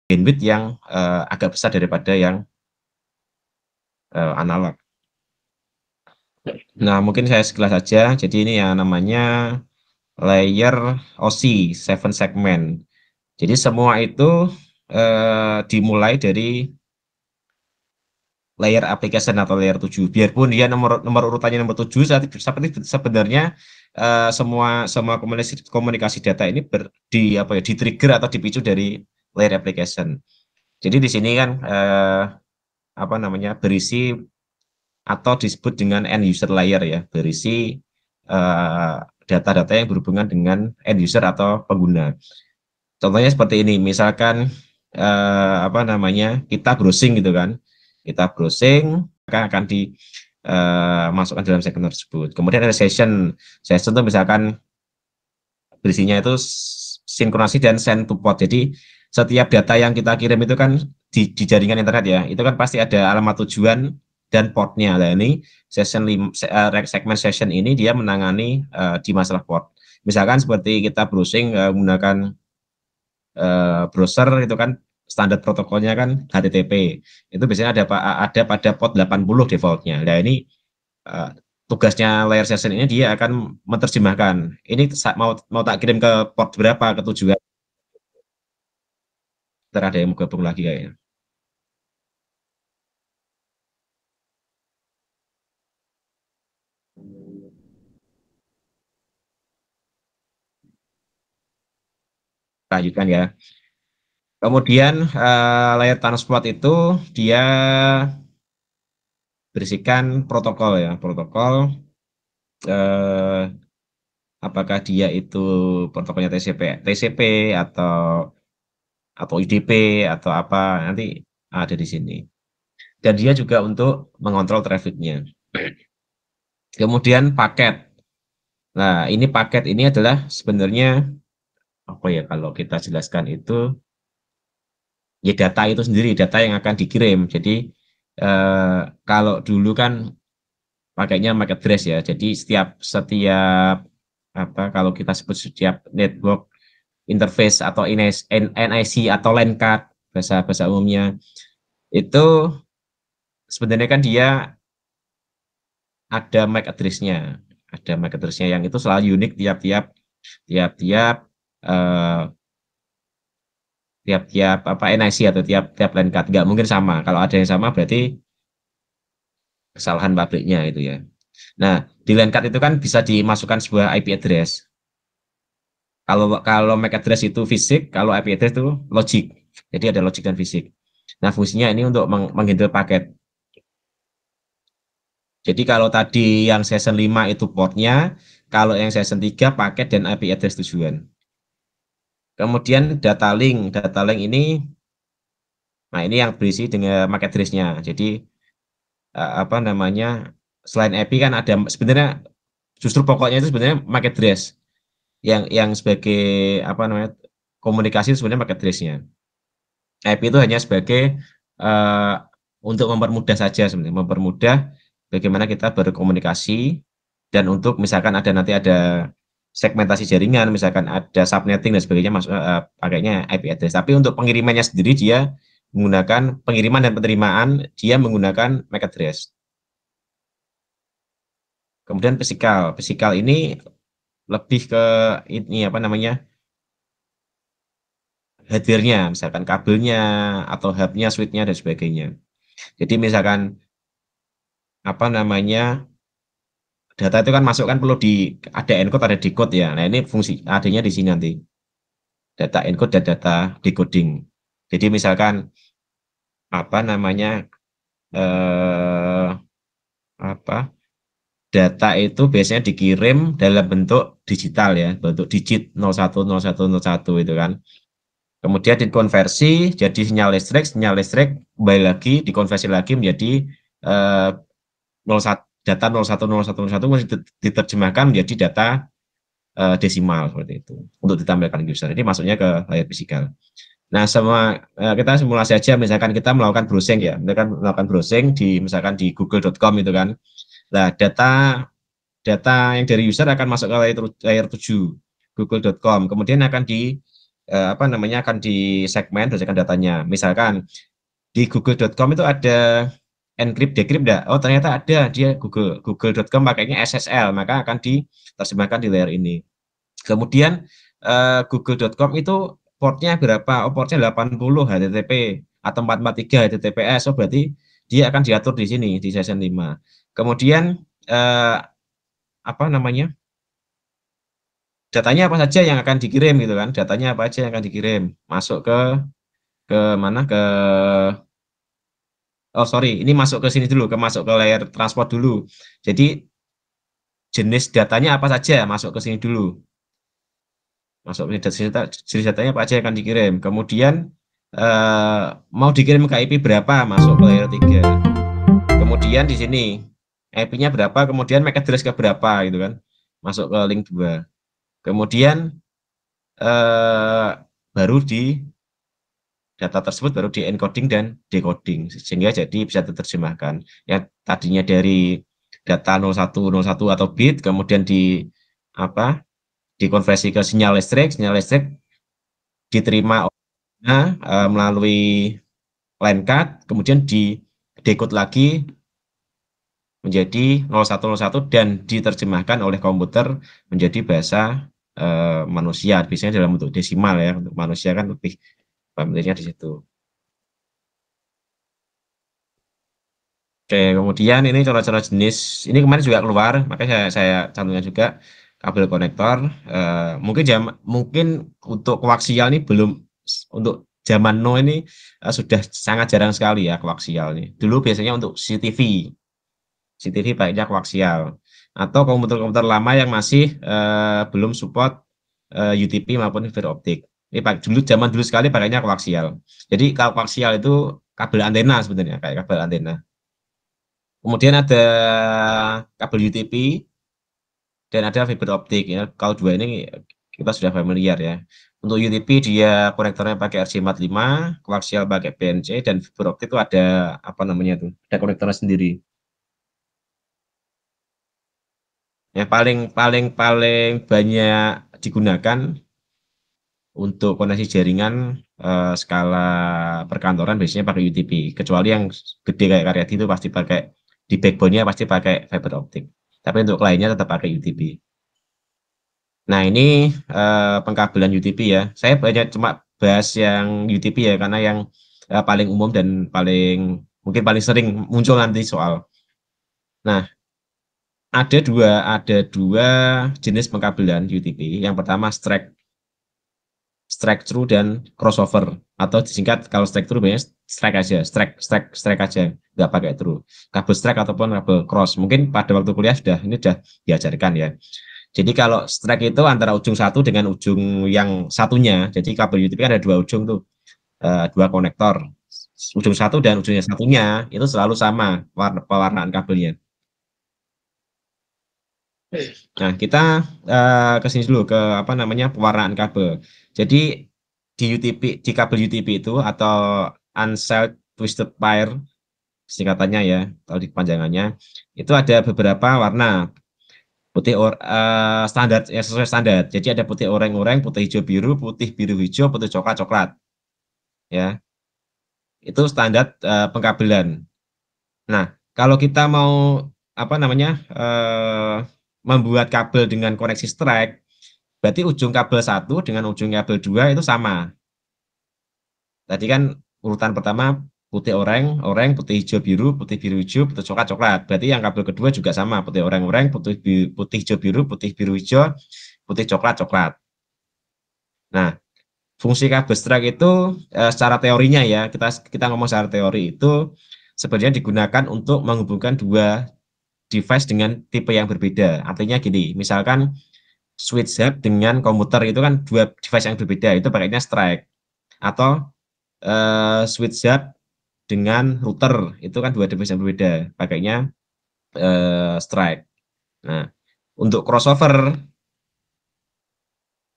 bandwidth yang agak besar daripada yang analog. Nah, mungkin saya sekilas saja. Jadi ini yang namanya layer OSI 7 segment. Jadi semua itu dimulai dari layer application atau layer 7. Biarpun dia nomor urutannya nomor 7, tapi sebenarnya semua komunikasi data ini di-trigger atau dipicu dari layer application. Jadi di sini kan berisi atau disebut dengan end user layer ya, berisi data-data yang berhubungan dengan end user atau pengguna. Contohnya seperti ini, misalkan kita browsing gitu kan, kita browsing maka akan dimasukkan dalam segmen tersebut. Kemudian ada session itu misalkan berisinya itu sinkronasi dan send to port. Jadi setiap data yang kita kirim itu kan di jaringan internet ya, itu kan pasti ada alamat tujuan dan portnya. Nah ini segmen session ini dia menangani di masalah port. Misalkan seperti kita browsing menggunakan browser itu kan standar protokolnya kan HTTP. Itu biasanya ada pada port 80 defaultnya. Nah ini tugasnya layer session ini dia akan menerjemahkan. Ini mau tak kirim ke port berapa, ke tujuan. Ada yang mau gabung lagi kayaknya. Lanjutkan ya. Kemudian layer transport itu dia berisikan protokol ya, protokol apakah dia itu protokolnya TCP atau UDP atau apa, nanti ada di sini. Dan dia juga untuk mengontrol trafficnya. Kemudian paket. Nah, ini paket ini adalah sebenarnya apa ya, kalau kita jelaskan itu ya data itu sendiri, data yang akan dikirim. Jadi kalau dulu kan pakainya MAC address ya. Jadi setiap kalau kita sebut setiap network interface atau NIC atau LAN card bahasa umumnya itu sebenarnya kan dia ada MAC address-nya. Ada MAC address-nya yang itu selalu unik tiap-tiap NIC atau tiap LAN card. Nggak mungkin sama. Kalau ada yang sama berarti kesalahan pabriknya itu ya. Nah, di LAN card itu kan bisa dimasukkan sebuah IP address. Kalau MAC address itu fisik, kalau IP address itu logic. Jadi ada logic dan fisik. Nah, fungsinya ini untuk menghandle paket. Jadi kalau tadi yang session 5 itu portnya, kalau yang session 3 paket dan IP address tujuan. Kemudian data link ini, nah ini yang berisi dengan MAC address-nya. Jadi selain IP kan ada sebenarnya justru pokoknya itu sebenarnya MAC address yang sebagai komunikasi sebenarnya MAC address-nya. IP itu hanya sebagai untuk mempermudah saja sebenarnya, mempermudah bagaimana kita berkomunikasi dan untuk misalkan nanti ada segmentasi jaringan, misalkan ada subnetting dan sebagainya pakainya IP address. Tapi untuk pengirimannya sendiri dia menggunakan pengiriman dan penerimaan dia menggunakan MAC address. Kemudian fisikal ini lebih ke ini hardware-nya, misalkan kabelnya atau hub-nya, switch-nya dan sebagainya. Jadi misalkan data itu kan masuk kan perlu ada encode, ada decode ya. Nah ini fungsi adanya di sini nanti. Data encode dan data decoding. Jadi misalkan data itu biasanya dikirim dalam bentuk digital ya, bentuk digit 010101 itu kan. Kemudian dikonversi jadi sinyal listrik kembali lagi dikonversi lagi menjadi 01 data 010101 diterjemahkan menjadi data desimal seperti itu untuk ditampilkan user. Ini masuknya ke layar fisikal. Nah, kita simulasi aja misalkan kita melakukan browsing ya, melakukan browsing misalkan di google.com itu kan. Nah, data yang dari user akan masuk ke layar 7 google.com, kemudian akan apa namanya, akan disegmen berdasarkan datanya. Misalkan di google.com itu ada encrypt decrypt enggak? Oh ternyata ada, dia google.com pakainya SSL, maka akan diterjemahkan di layer ini. Kemudian google.com itu portnya berapa? Oh portnya 80 HTTP atau 443 HTTPS. Oh berarti dia akan diatur di sini di session 5. Kemudian apa namanya? Datanya apa saja yang akan dikirim gitu kan? Datanya apa aja yang akan dikirim? Masuk ke mana? Oh sorry, ini masuk ke sini dulu, masuk ke layer transport dulu. Jadi jenis datanya apa saja masuk ke sini dulu. Masuk jenis datanya apa aja yang akan dikirim. Kemudian mau dikirim ke IP berapa? Masuk ke layer 3. Kemudian di sini IP-nya berapa? Kemudian MAC address ke berapa gitu kan? Masuk ke link 2. Kemudian baru di data tersebut baru di encoding dan decoding sehingga jadi bisa diterjemahkan. Ya tadinya dari data 0101 atau bit kemudian apa? Dikonversi ke sinyal listrik diterima melalui line card, kemudian di decode lagi menjadi 0101 dan diterjemahkan oleh komputer menjadi bahasa manusia. Biasanya dalam bentuk desimal ya, untuk manusia kan lebih familiarnya di situ. Oke, kemudian ini contoh-contoh jenis, ini kemarin juga keluar, makanya saya cantumkan juga kabel konektor. Mungkin untuk koaksial ini belum, untuk zaman now ini sudah sangat jarang sekali ya koaksial ini. Dulu biasanya untuk CCTV baiknya koaksial. Atau komputer-komputer lama yang masih belum support UTP maupun fiber optik. Ini zaman dulu sekali pakainya koaksial. Jadi kalau koaksial itu kabel antena sebenarnya, kayak kabel antena. Kemudian ada kabel UTP dan ada fiber optik ya. Kalau dua ini kita sudah familiar ya. Untuk UTP dia konektornya pakai RJ45, koaksial pakai PNC, dan fiber optik itu ada apa namanya tuh? Ada konektornya sendiri. Yang paling banyak digunakan untuk koneksi jaringan skala perkantoran biasanya pakai UTP. Kecuali yang gede kayak Karyadi itu pasti pakai, di backbone-nya pasti pakai fiber optik. Tapi untuk lainnya tetap pakai UTP. Nah ini pengkabelan UTP ya. Saya banyak cuma bahas yang UTP ya karena yang paling umum dan mungkin paling sering muncul nanti soal. Nah ada dua jenis pengkabelan UTP. Yang pertama strike through dan crossover, atau disingkat kalau strike through biasanya strike aja, strike aja, nggak pakai through. Kabel strike ataupun kabel cross. Mungkin pada waktu kuliah ini sudah diajarkan ya. Jadi kalau strike itu antara ujung satu dengan ujung yang satunya. Jadi kabel UTP kan ada dua ujung tuh, dua konektor. Ujung satu dan ujungnya satunya itu selalu sama pewarnaan kabelnya. Nah, kita ke sini dulu ke apa namanya pewarnaan kabel. Jadi di kabel UTP itu atau unshelled twisted pair singkatannya ya, atau di kepanjangannya itu ada beberapa warna standar ya, sesuai standar. Jadi ada putih oranye, putih hijau biru, putih biru hijau, putih coklat coklat. Ya, itu standar pengkabelan. Nah, kalau kita mau apa namanya membuat kabel dengan koneksi strike, berarti ujung kabel satu dengan ujung kabel 2 itu sama. Tadi kan urutan pertama putih oranye, putih hijau biru, putih biru hijau, putih coklat coklat. Berarti yang kabel kedua juga sama, putih oranye, putih hijau biru, putih biru hijau, putih coklat coklat. Nah, fungsi kabel strike itu secara teorinya ya, kita ngomong secara teori itu sebenarnya digunakan untuk menghubungkan dua device dengan tipe yang berbeda. Artinya gini, misalkan switch hub dengan komputer itu kan dua device yang berbeda, itu pakainya strike. Atau switch hub dengan router itu kan dua device yang berbeda, pakainya strike. Nah, untuk crossover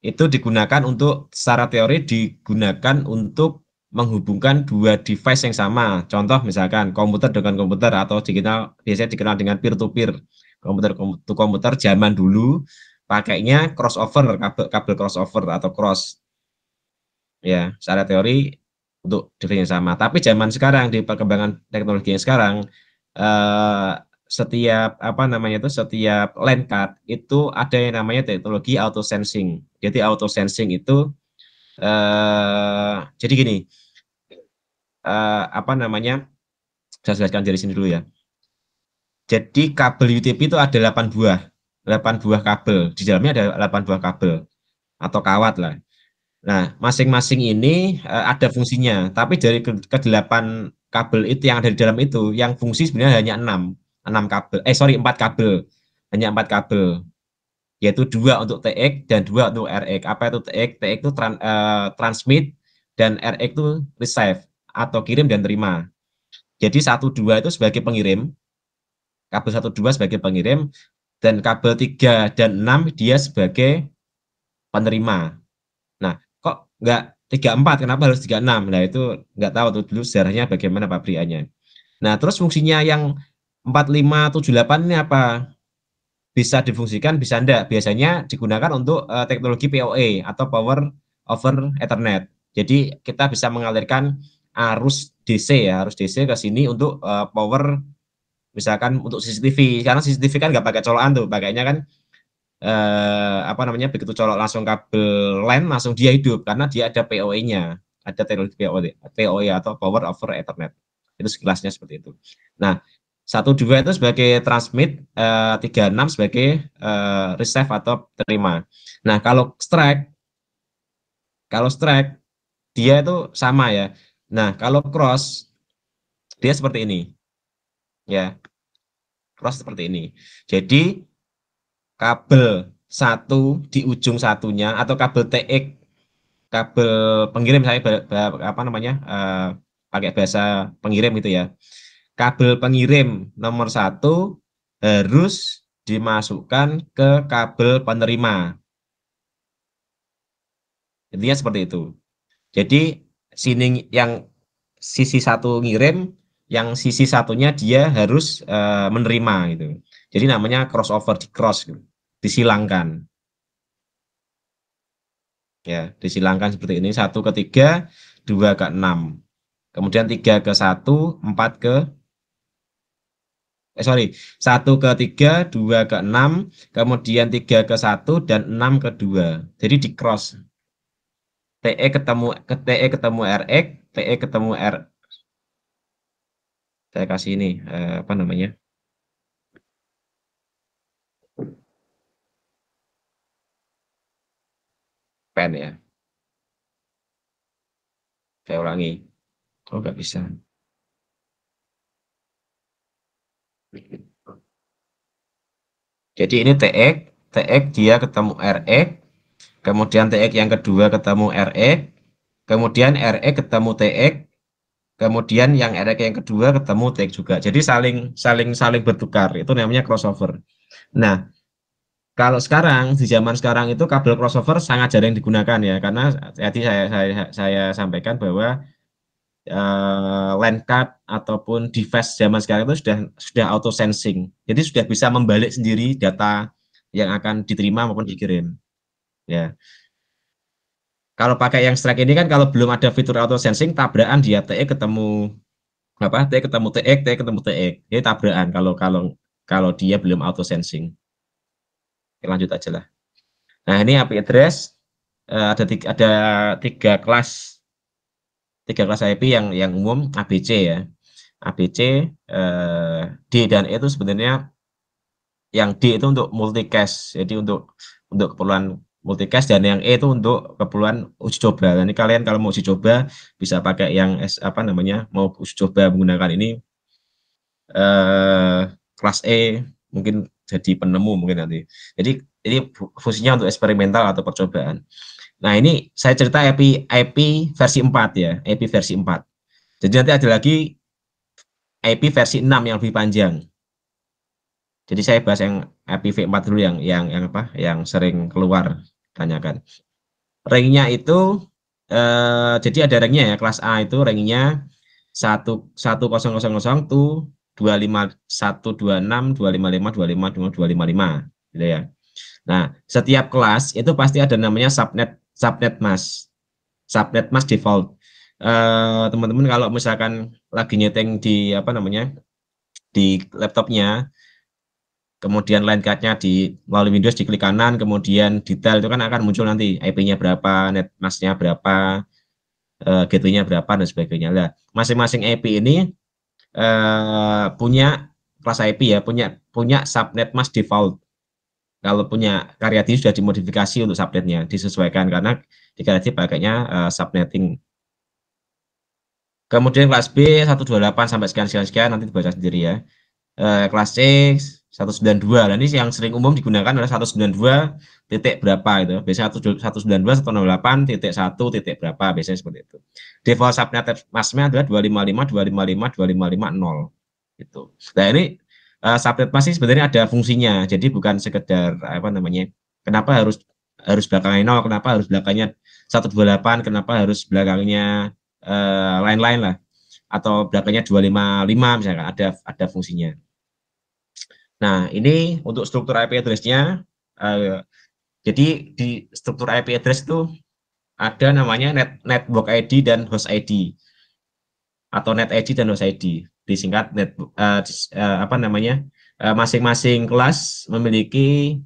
itu digunakan untuk secara teori digunakan untuk menghubungkan dua device yang sama. Contoh misalkan komputer dengan komputer atau biasanya dikenal dengan peer to peer. Komputer to komputer zaman dulu pakainya crossover, kabel crossover atau cross. ya secara teori untuk definisi yang sama. Tapi zaman sekarang di perkembangan teknologi yang sekarang eh, setiap apa namanya itu setiap line card itu ada yang namanya teknologi auto sensing. Jadi auto sensing itu jadi gini apa namanya saya jelaskan dari sini dulu ya. Jadi kabel UTP itu ada 8 buah kabel. Di dalamnya ada 8 buah kabel atau kawat lah. Nah, masing-masing ini ada fungsinya, tapi dari ke-8 kabel itu yang ada di dalam itu, yang fungsi sebenarnya hanya 6 kabel. Sorry, 4 kabel. Hanya 4 kabel, yaitu 2 untuk TX dan 2 untuk RX. Apa itu TX? TX itu transmit dan RX itu receive atau kirim dan terima. Jadi 1 2 itu sebagai pengirim, kabel 1 2 sebagai pengirim, dan kabel 3 dan 6 dia sebagai penerima. Nah, kok nggak 3 4? Kenapa harus 3 6? Nah, itu nggak tahu tuh dulu sejarahnya bagaimana pabrikannya. Nah, terus fungsinya yang 4 5 7 8 ini apa? Bisa difungsikan, bisa enggak. Biasanya digunakan untuk teknologi PoE atau Power over Ethernet. Jadi kita bisa mengalirkan arus DC ya, arus DC ke sini untuk power misalkan untuk CCTV. Karena CCTV kan nggak pakai colokan tuh, pakainya kan apa namanya begitu colok langsung kabel LAN langsung dia hidup karena dia ada PoE-nya, ada teknologi PoE atau Power over Ethernet. Itu sekelasnya seperti itu. Nah, 1 2 itu sebagai transmit, 3 6 sebagai receive atau terima. Nah, kalau strike dia itu sama ya. Nah, kalau cross dia seperti ini ya, cross seperti ini. Jadi kabel satu di ujung satunya atau kabel TX, kabel pengirim, saya apa namanya pakai bahasa pengirim itu ya, kabel pengirim nomor 1 harus dimasukkan ke kabel penerima, intinya seperti itu. Jadi sini yang sisi satu ngirim, yang sisi satunya dia harus menerima gitu. Jadi namanya crossover, di cross gitu. Disilangkan ya, disilangkan seperti ini, 1 ke 3, 2 ke 6, kemudian 3 ke 1, 4 ke sorry, 1 ke 3, 2 ke 6, kemudian 3 ke 1 dan 6 ke 2. Jadi di cross, TE ketemu RX, TE ketemu R, saya kasih ini apa namanya pen ya, saya ulangi. Oh nggak bisa. Jadi ini TX, TX dia ketemu RX, kemudian TX yang kedua ketemu RX, kemudian RX ketemu TX, kemudian yang RX yang kedua ketemu TX juga. Jadi saling saling saling bertukar. Itu namanya crossover. Nah, kalau sekarang di zaman sekarang itu kabel crossover sangat jarang digunakan ya, karena tadi saya sampaikan bahwa LAN card ataupun device zaman sekarang itu sudah auto sensing. Jadi sudah bisa membalik sendiri data yang akan diterima maupun dikirim. Ya. Kalau pakai yang strike ini kan kalau belum ada fitur auto sensing, tabrakan dia TE ketemu apa? TE ketemu TX, TE ketemu TX. Jadi tabrakan kalau kalau kalau dia belum auto sensing. Oke, lanjut aja lah. Nah, ini IP address ada tiga kelas tiga kelas IP yang umum, ABC ya. ABC, D dan E itu sebenarnya, yang D itu untuk multicast, jadi untuk keperluan multicast, dan yang E itu untuk keperluan uji coba. Nanti kalian kalau mau uji coba bisa pakai yang apa namanya, mau uji coba menggunakan ini kelas E, mungkin jadi penemu mungkin nanti. Jadi ini fungsinya untuk eksperimental atau percobaan. Nah, ini saya cerita IP versi 4 ya, IP versi 4. Jadi nanti ada lagi IP versi 6 yang lebih panjang. Jadi saya bahas yang IPv4 dulu, yang apa? Yang sering keluar tanyakan. Ranknya itu jadi ada ranknya ya. Kelas A itu ranknya 1000 tuh 25126 255 255 255 gitu ya. Nah, setiap kelas itu pasti ada namanya subnet, subnet mas. subnet mask default. Teman-teman kalau misalkan lagi nyeting di apa namanya di laptopnya, kemudian line card-nya di melalui Windows diklik kanan, kemudian detail itu kan akan muncul nanti IP-nya berapa, net mask-nya berapa, gateway-nya berapa dan sebagainya. Nah, masing-masing IP ini punya kelas IP ya, punya subnet mask default. Kalau punya Karyadi sudah dimodifikasi untuk subnetnya, disesuaikan karena di Karyadi pakainya subnetting. Kemudian kelas B 128 sampai sekian nanti dibaca sendiri ya. Kelas C 192. Nah, ini yang sering umum digunakan adalah 192 titik berapa itu. Biasanya 192 168 titik 1 titik berapa biasanya seperti itu. Default subnet masknya adalah 255 255 2550 gitu. Nah, ini subnet mask sebenarnya ada fungsinya. Jadi bukan sekedar apa namanya? Kenapa harus belakangnya 0, kenapa harus belakangnya 128, kenapa harus belakangnya lain-lain lah, atau belakangnya 255 misalkan, ada fungsinya. Nah, ini untuk struktur IP address-nya. Jadi di struktur IP address itu ada namanya network ID dan host ID, atau net ID dan host ID, disingkat apa namanya, masing-masing kelas memiliki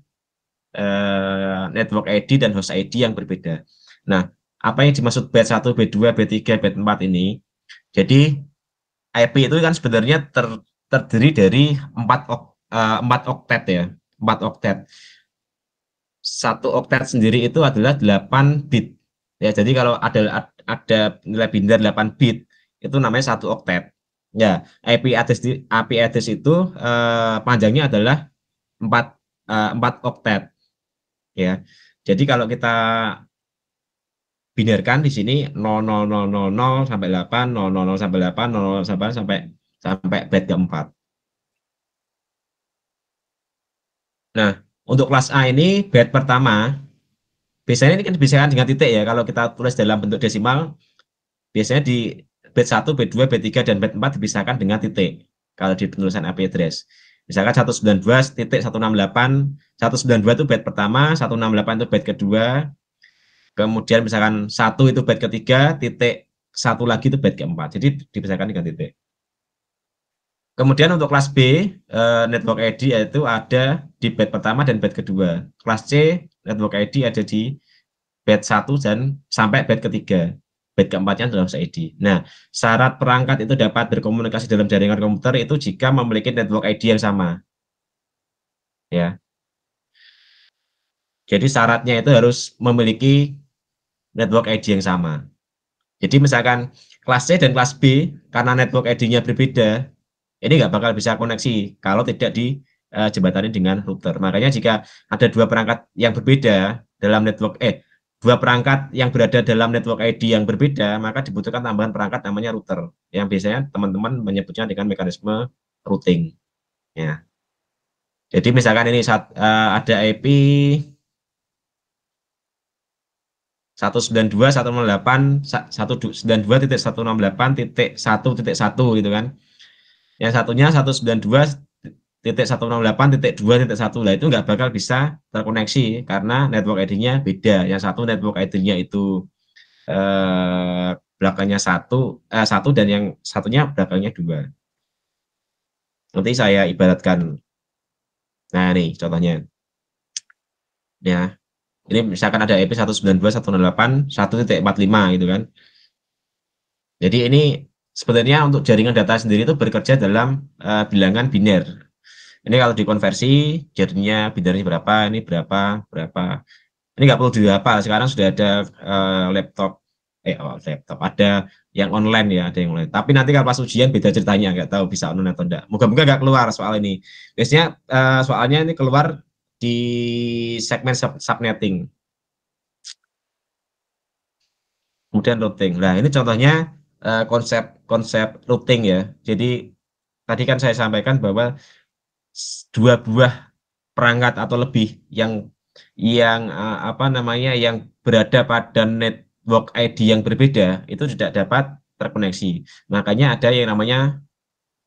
network ID dan host ID yang berbeda. Nah, apa yang dimaksud bit 1, bit 2, bit 3, bit 4 ini? Jadi IP itu kan sebenarnya terdiri dari 4 oktet ya, 4 oktet. 1 oktet sendiri itu adalah 8 bit. Ya, jadi kalau ada nilai binder 8 bit, itu namanya 1 oktet. Ya, IP address itu panjangnya adalah 4 oktet. Ya. Jadi kalau kita binarkan di sini 00000 sampai 8, 000 sampai 8, 00 sampai bit keempat. Nah, untuk kelas A ini bit pertama, biasanya ini kan dipisahkan dengan titik ya. Kalau kita tulis dalam bentuk desimal, biasanya di bit 1, bit 2, bit 3, dan bit 4 dipisahkan dengan titik. Kalau di penulisan IP address. Misalkan 192.168, 192 itu bit pertama, 168 itu bit kedua, kemudian misalkan 1 itu bit ketiga, titik 1 lagi itu bit keempat. Jadi dipisahkan dengan titik. Kemudian untuk kelas B, network ID yaitu ada di bit pertama dan bit kedua. Kelas C, network ID ada di bit 1 dan sampai bit ketiga. Bit keempatnya adalah host ID. Nah, syarat perangkat itu dapat berkomunikasi dalam jaringan komputer itu jika memiliki network ID yang sama. Ya. Jadi syaratnya itu harus memiliki network ID yang sama. Jadi misalkan kelas C dan kelas B, karena network ID-nya berbeda, ini nggak bakal bisa koneksi kalau tidak dijembatani dengan router. Makanya jika ada dua perangkat yang berbeda dalam dua perangkat yang berada dalam network ID yang berbeda, maka dibutuhkan tambahan perangkat namanya router, yang biasanya teman-teman menyebutnya dengan mekanisme routing. Ya. Jadi misalkan ini ada IP 192.168.192.168.1.1.1 gitu kan. Yang satunya 192.168.2.1. Lah itu nggak bakal bisa terkoneksi karena network ID-nya beda. Yang satu network ID-nya itu belakangnya satu dan yang satunya belakangnya 2. Nanti saya ibaratkan. Nah, nih contohnya. Ya. Ini misalkan ada IP 192.168.1.45 gitu kan. Jadi ini sebenarnya untuk jaringan data sendiri itu bekerja dalam bilangan biner. Ini kalau dikonversi jadinya binernya berapa, ini berapa. Ini nggak perlu dihafal, sekarang sudah ada laptop ada yang online ya, ada yang online. Tapi nanti kalau pas ujian beda ceritanya, nggak tahu bisa online atau enggak. Moga-moga nggak keluar soal ini. Biasanya soalnya ini keluar di segmen subnetting. Kemudian routing. Nah, ini contohnya konsep routing ya. Jadi tadi kan saya sampaikan bahwa dua buah perangkat atau lebih yang apa namanya yang berada pada network ID yang berbeda itu tidak dapat terkoneksi. Makanya ada yang namanya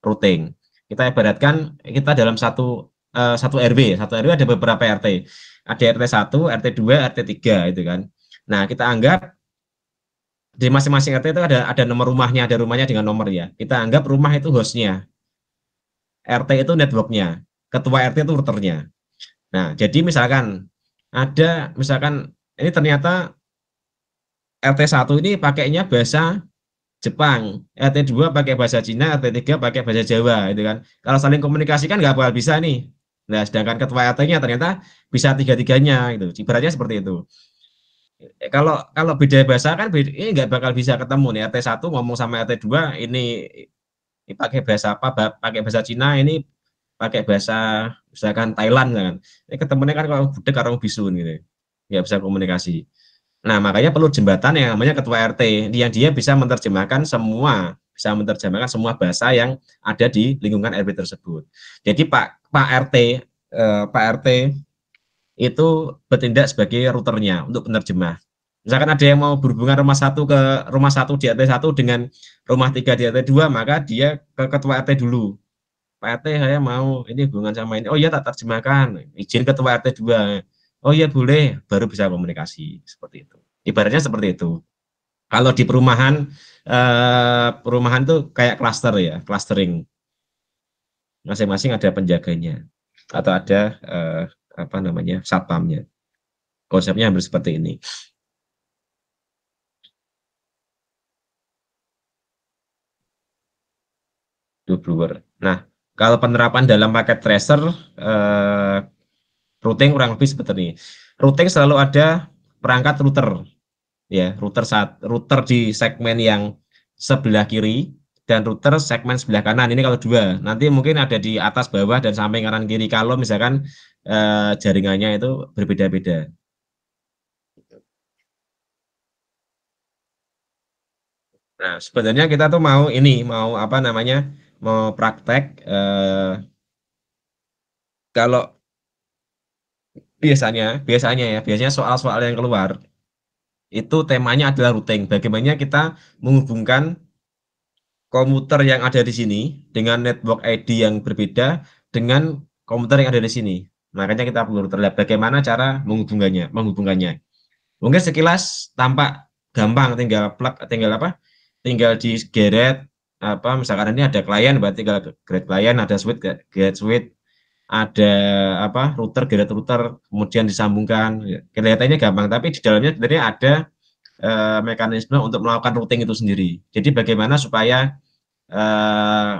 routing. Kita ibaratkan kita dalam satu RW, satu RW ada beberapa RT. Ada RT 1, RT 2, RT 3 itu kan. Nah, kita anggap di masing-masing RT itu ada nomor rumahnya, ada rumahnya dengan nomor ya. Kita anggap rumah itu hostnya, RT itu networknya, ketua RT itu routernya. Nah, jadi misalkan ini ternyata RT 1 ini pakainya bahasa Jepang, RT 2 pakai bahasa Cina, RT 3 pakai bahasa Jawa, gitu kan. Kalau saling komunikasi kan nggak bakal bisa nih. Nah, sedangkan ketua RT-nya ternyata bisa tiga-tiganya, gitu. Ibaratnya seperti itu. Kalau kalau beda bahasa kan ini nggak bakal bisa ketemu nih. RT 1 ngomong sama RT 2, ini pakai bahasa apa? Pakai bahasa Cina, ini pakai bahasa misalkan Thailand, kan. Ini ketemunya kan kalau budek karo bisun gitu. Nggak bisa komunikasi. Nah, makanya perlu jembatan yang namanya ketua RT, yang dia bisa menerjemahkan semua bahasa yang ada di lingkungan RT tersebut. Jadi Pak RT, Pak RT itu bertindak sebagai routernya untuk penerjemah. Misalkan ada yang mau berhubungan rumah satu di RT 1 dengan rumah 3 di RT 2, maka dia ke ketua RT dulu. Pak RT, saya mau ini hubungan sama ini. Oh iya, tak terjemahkan. Izin ketua RT 2. Oh iya, boleh. Baru bisa komunikasi seperti itu. Ibaratnya seperti itu. Kalau di perumahan itu kayak cluster ya, clustering. Masing-masing ada penjaganya atau ada apa namanya, satpamnya. Konsepnya hampir seperti ini. Dubluwer. Nah, kalau penerapan dalam paket tracer, routing kurang lebih seperti ini. Routing selalu ada perangkat router, ya, router di segmen yang sebelah kiri dan router segmen sebelah kanan. Ini kalau dua, nanti mungkin ada di atas, bawah, dan samping kanan kiri kalau misalkan jaringannya itu berbeda-beda. Nah, sebenarnya kita tuh mau apa namanya, mau praktek, kalau biasanya soal-soal yang keluar itu temanya adalah routing. Bagaimana kita menghubungkan komputer yang ada di sini dengan network ID yang berbeda dengan komputer yang ada di sini. Makanya kita perlu terlihat bagaimana cara menghubungkannya. Mungkin sekilas tampak gampang, tinggal apa? Tinggal digeret apa, misalkan ini ada klien, berarti tinggal get klien, ada switch, get switch, ada apa, router, get router, kemudian disambungkan. Kelihatannya gampang, tapi di dalamnya sebenarnya ada mekanisme untuk melakukan routing itu sendiri. Jadi bagaimana supaya eh,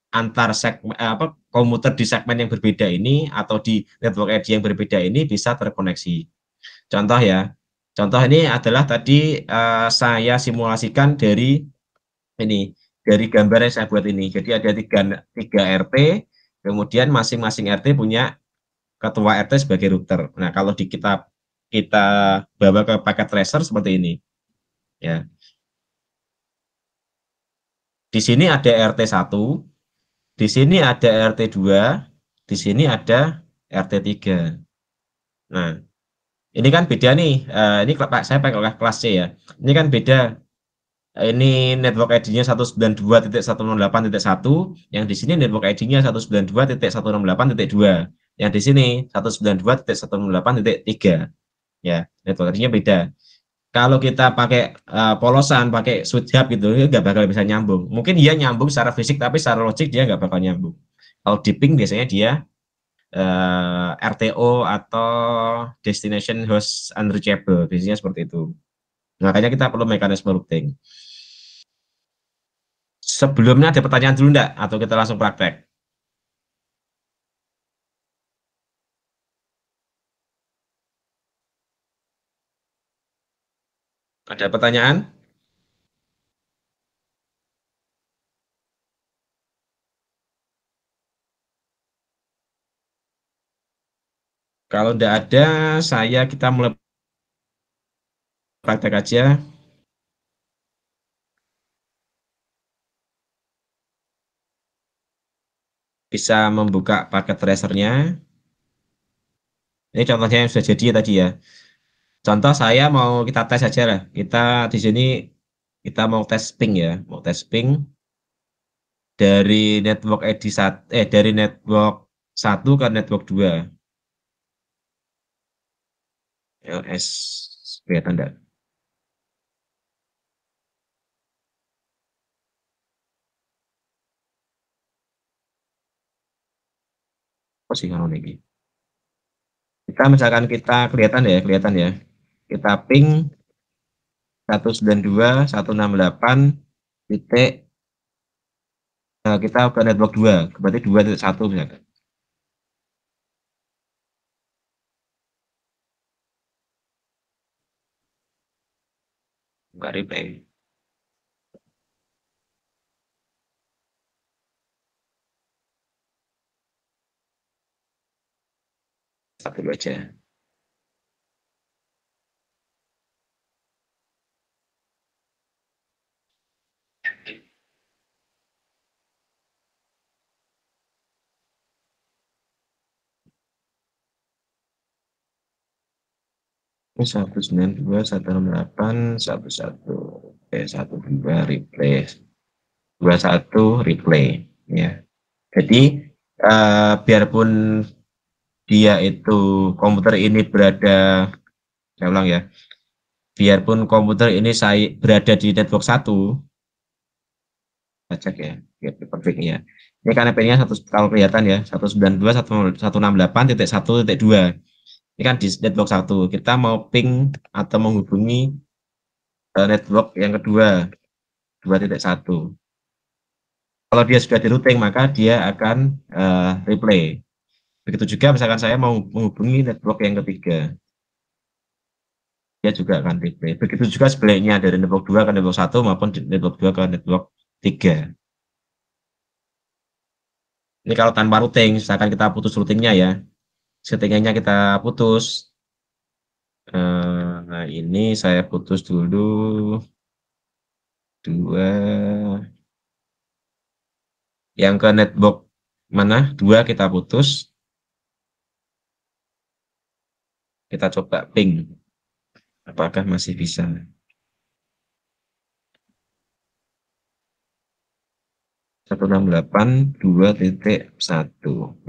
antar segmen apa, komputer di segmen yang berbeda ini atau di network ID yang berbeda ini bisa terkoneksi. Contoh ya, contoh ini adalah tadi saya simulasikan ini dari gambar yang saya buat ini. Jadi ada tiga RT, kemudian masing-masing RT punya ketua RT sebagai router. Nah, kalau kita kita bawa ke paket tracer seperti ini, ya. Di sini ada RT 1, di sini ada RT 2, di sini ada RT 3. Nah, ini kan beda nih. Ini Pak, saya pakai kelas C ya. Ini kan beda. Ini network ID-nya 192.168.1, yang di sini network ID-nya 192.168.2, yang di sini 192.168.3. Ya, network ID-nya beda. Kalau kita pakai polosan, pakai switch hub gitu, nggak bakal bisa nyambung. Mungkin dia nyambung secara fisik, tapi secara logik dia nggak bakal nyambung. Kalau di ping biasanya dia RTO atau destination host unreachable, biasanya seperti itu. Makanya kita perlu mekanisme routing. Sebelumnya ada pertanyaan dulu enggak? Atau kita langsung praktek? Ada pertanyaan? Kalau enggak ada, kita mulai praktek aja. Bisa membuka paket tracernya. Ini contohnya yang sudah jadi ya tadi ya. Contoh saya mau kita tes aja lah. Kita di sini kita mau tes ping ya, mau tes ping dari network dari network 1 ke network 2. LS kelihatan enggak? Apa sih kalau ini? Kita misalkan kita kelihatan ya. Kita ping 192.168 titik kita ke network 2, berarti 2.1 misalkan. Buka replay. Satu aja. Ini 192.168.11. Oke, 12 replay. 21 replay ya. Jadi biarpun dia itu komputer ini berada, saya ulang ya, biarpun komputer ini saya berada di network 1, kita cek ya, perfect ya. Ini kan IP-nya kalau kelihatan ya, 192.168.1.2. Ini kan di network 1. Kita mau ping atau menghubungi network yang kedua, 2.1. Kalau dia sudah di routing, maka dia akan replay. Begitu juga misalkan saya mau menghubungi network yang ketiga, dia juga akan replay. Begitu juga sebaliknya dari network 2 ke network 1 maupun network 2 ke network 3. Ini kalau tanpa routing, misalkan kita putus routingnya ya, settingnya kita putus. Nah ini saya putus dulu 2. Yang ke network mana? 2 kita putus. Kita coba ping. Apakah masih bisa? 168.2.1.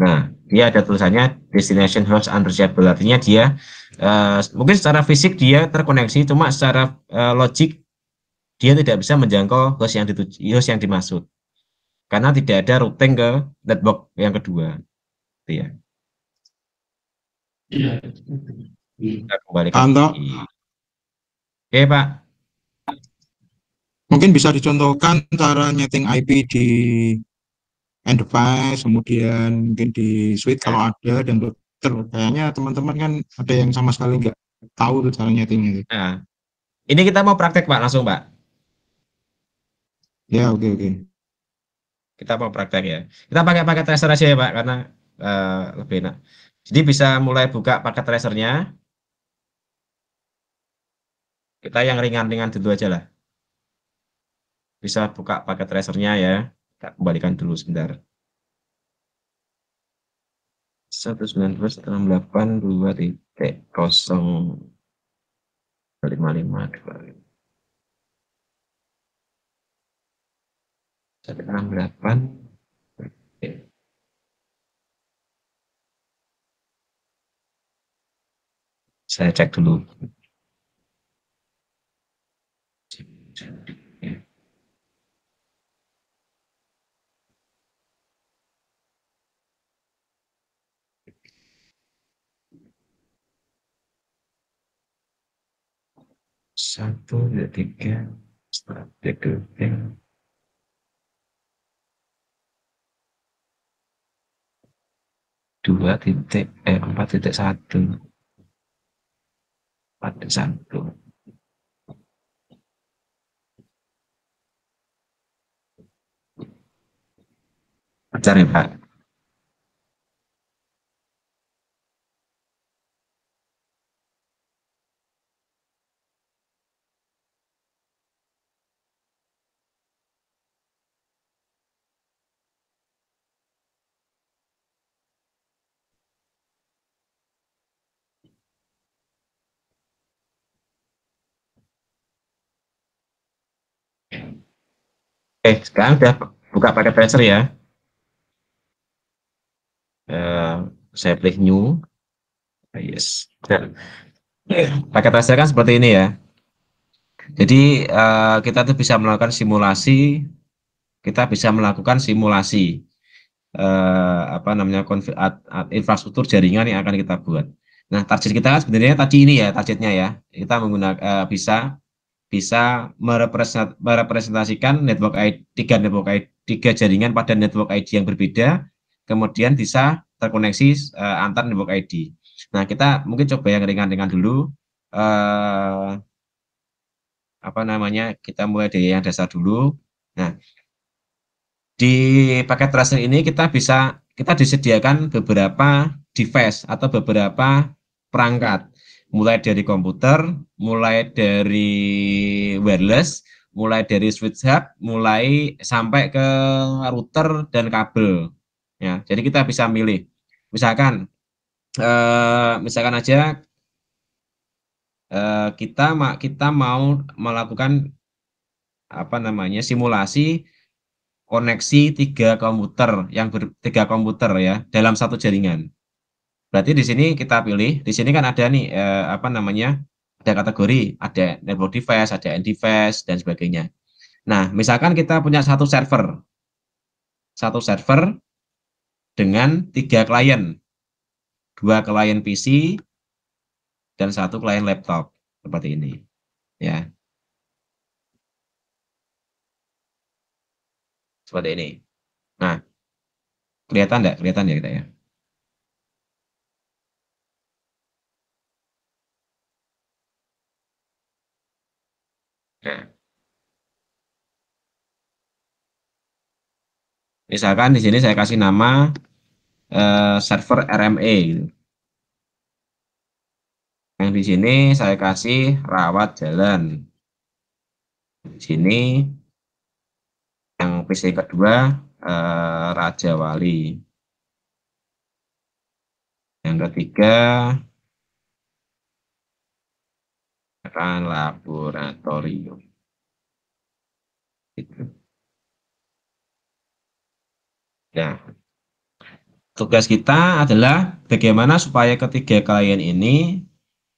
Nah, dia ada tulisannya destination host unreachable. Artinya dia mungkin secara fisik dia terkoneksi, cuma secara logik dia tidak bisa menjangkau host yang dimaksud. Karena tidak ada routing ke network yang kedua. Gitu ya. Kita kembalikan. Oke, Pak. Mungkin bisa dicontohkan cara nyeting IP di end device, kemudian mungkin di switch kalau ada, dan router. Kayaknya teman-teman kan ada yang sama sekali nggak tahu tuh cara nyetingnya. Nah, ini kita mau praktek, Pak, langsung, Pak. Ya, oke. Kita mau praktek ya. Kita pakai tracer aja ya, Pak, karena lebih enak. Jadi bisa mulai buka paket tracernya. Kita yang ringan-ringan dulu aja lah. Bisa buka paket tracernya ya. Kita kembalikan dulu sebentar. 192.168.2.05525. 168. Saya cek dulu. Satu, dua, tiga, strategi. 4.1. 4.1. Pacar ya, Pak. Sekarang udah buka paket tracer ya. Saya klik new. Yes. Paket tracer kan seperti ini ya. Jadi kita tuh bisa melakukan simulasi. Kita bisa melakukan simulasi apa namanya infrastruktur jaringan yang akan kita buat. Nah, target kita kan sebenarnya tadi ini ya, targetnya ya. Kita menggunakan bisa merepresentasikan network ID, tiga jaringan pada network ID yang berbeda, kemudian bisa terkoneksi antar network ID. Nah, kita mungkin coba yang ringan-ringan dulu. Apa namanya? Kita mulai dari yang dasar dulu. Nah, di paket tracer ini kita disediakan beberapa device atau beberapa perangkat, mulai dari komputer, mulai dari wireless, mulai dari switch hub, mulai sampai ke router dan kabel. Ya, jadi kita bisa milih. Misalkan misalkan aja kita mau melakukan apa namanya simulasi koneksi tiga komputer ya dalam satu jaringan. Berarti di sini kita pilih, di sini kan ada nih apa namanya ada kategori, ada network device, ada end device dan sebagainya. Nah, misalkan kita punya satu server dengan 3 klien, 2 klien PC dan 1 klien laptop seperti ini, ya seperti ini. Nah, kelihatan enggak? Kelihatan ya kita ya. Nah, misalkan di sini saya kasih nama server RME gitu. Yang di sini saya kasih rawat jalan. Di sini yang PC kedua Raja Wali. Yang ketiga akan laboratorium. Gitu. Nah, tugas kita adalah bagaimana supaya ketiga klien ini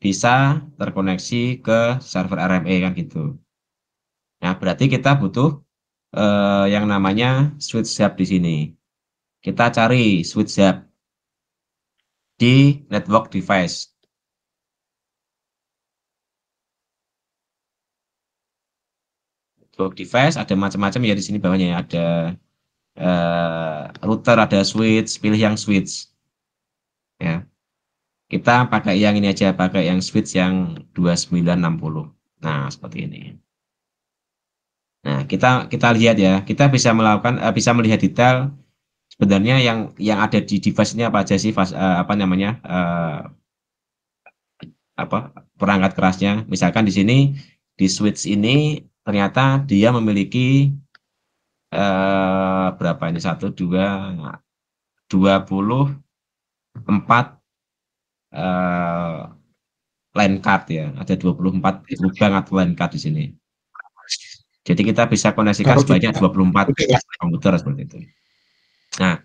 bisa terkoneksi ke server RME kan gitu. Nah, berarti kita butuh yang namanya switch hub di sini. Kita cari switch hub di network device. Network device ada macam-macam ya di sini bawahnya ya. Ada router, ada switch, pilih yang switch. Ya, kita pakai yang ini aja, pakai yang switch yang 2960. Nah, seperti ini. Nah, kita lihat ya, kita bisa bisa melihat detail sebenarnya yang ada di device ini apa aja sih, apa namanya, apa perangkat kerasnya. Misalkan di sini di switch ini ternyata dia memiliki berapa ini 24 line card ya, ada 24 lubang atau line card di sini. Jadi kita bisa koneksikan sebanyak 24 komputer seperti itu. Nah,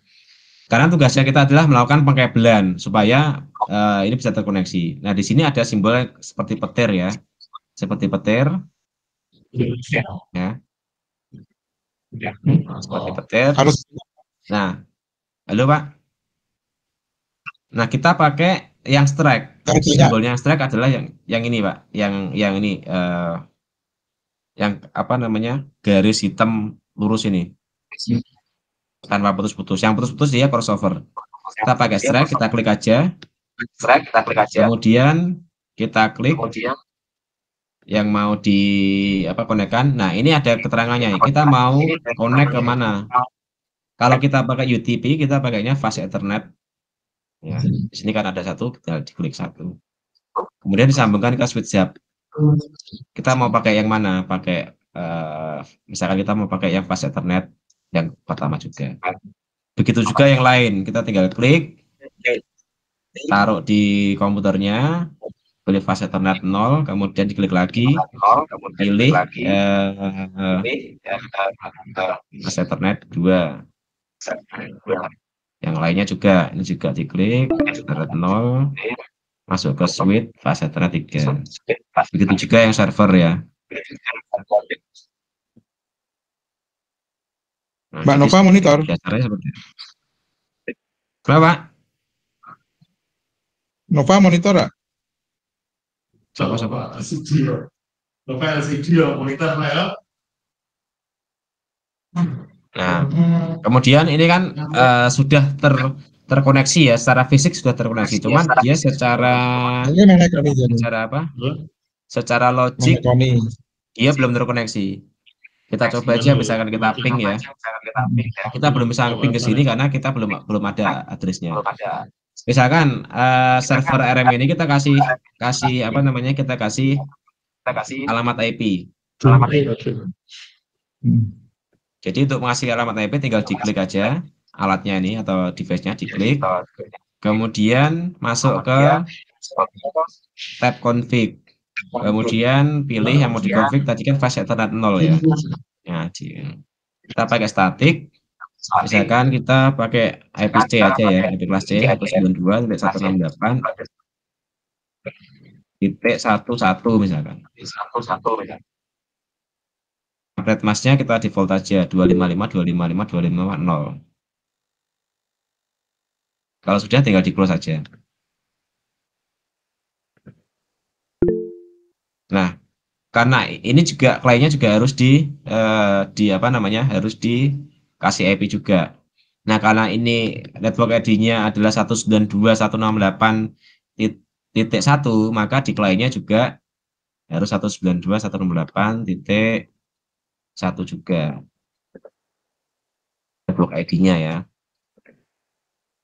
karena tugasnya kita adalah melakukan pengkabelan supaya ini bisa terkoneksi. Nah, di sini ada simbol seperti petir ya, seperti petir, ya, seperti petir. Nah, halo Pak. Nah, kita pakai yang strike. Simbolnya yang strike adalah yang ini Pak, yang ini yang apa namanya garis hitam lurus ini tanpa putus-putus. Yang putus-putus dia crossover. Kita pakai strike, kita klik aja. Kemudian kita klik yang mau di apa konekkan. Nah, ini ada keterangannya. Kita mau connect ke mana? Kalau kita pakai UTP, kita pakainya fast Ethernet. Ya, di sini kan ada satu, kita diklik satu. Kemudian disambungkan ke switch hub. Kita mau pakai yang mana? Pakai misalkan kita mau pakai yang fast Ethernet yang pertama juga. Begitu juga yang lain. Kita tinggal klik, taruh di komputernya, pilih fast Ethernet 0, kemudian diklik lagi, pilih fast Ethernet 2. Yang lainnya juga, ini juga diklik, Ethernet 0, masuk ke switch fast Ethernet 3. Begitu juga yang server ya. Nah, Mbak Nova monitor. Dasarnya seperti itu. Kenapa? Nova monitor ya? Siapa? Nah, kemudian ini kan sudah terkoneksi ya, secara fisik sudah terkoneksi. Cuman dia secara Ini mana kami jadi? secara apa? Secara Mana logik kami? dia belum terkoneksi. Kita coba aja misalkan kita ping ya. Kita belum bisa ping ke sini karena kita belum ada addressnya. Misalkan server RM ini kita kasih kasih apa namanya? Kita kasih alamat IP. Jadi untuk mengasih alamat IP tinggal diklik aja alatnya ini atau device-nya diklik. Kemudian masuk ke tab config. Kemudian pilih yang mau dikonfig tadi kan fast ethernet 0 ya. Nah, kita pakai static. Misalkan kita pakai IP C aja ya, IP kelas C 192.168.11 misalkan. Red mask-nya kita default aja 255.255.255.0. Kalau sudah tinggal di close saja. Nah, karena ini juga kliennya juga harus di apa namanya? Harus dikasih IP juga. Nah, karena ini network ID-nya adalah 192.168.1, maka di kliennya juga harus 192.168.1 juga network ID-nya ya.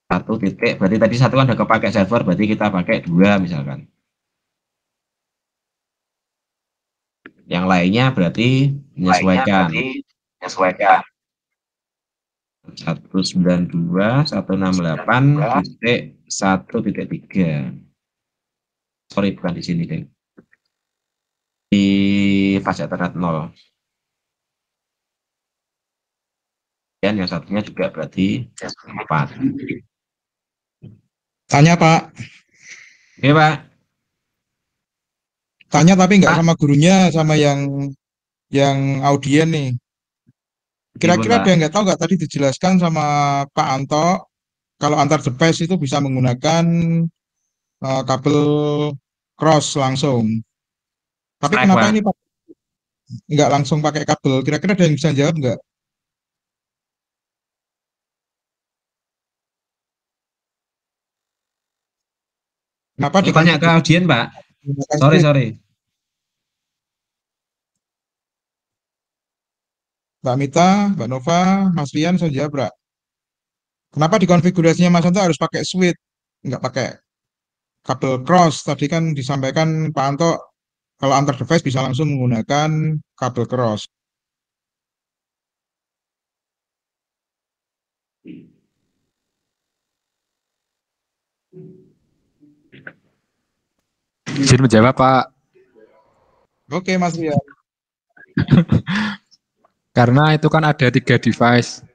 Satu titik, berarti tadi satu kan udah kepakai server, berarti kita pakai 2 misalkan. Yang lainnya berarti menyesuaikan 192.168.1.3. Sorry, bukan di sini deh. Di fase ethernet 0. Dan yang satunya juga berarti 4. Tanya Pak. Oke Pak. Tanya tapi nggak Pak. sama gurunya, sama yang audien nih. Meskipun Kira-kira Pak. ada yang nggak tahu nggak tadi dijelaskan sama Pak Anto, kalau antar device itu bisa menggunakan kabel cross langsung. Tapi Strike kenapa Pak. ini Pak nggak langsung pakai kabel? Kira-kira ada yang bisa jawab nggak? Kenapa Oh, tanya ke dikonfigurasi audien Pak. menggunakan Sorry, switch? sorry. Mbak Mita, Mbak Nova, Mas Rian, saya jawab, Bra. Kenapa dikonfigurasinya Mas Anto harus pakai switch, nggak pakai kabel cross? Tadi kan disampaikan Pak Anto kalau antar device bisa langsung menggunakan kabel cross. Izin menjawab, Pak. Oke, Mas Rian. Karena itu kan ada 3 device.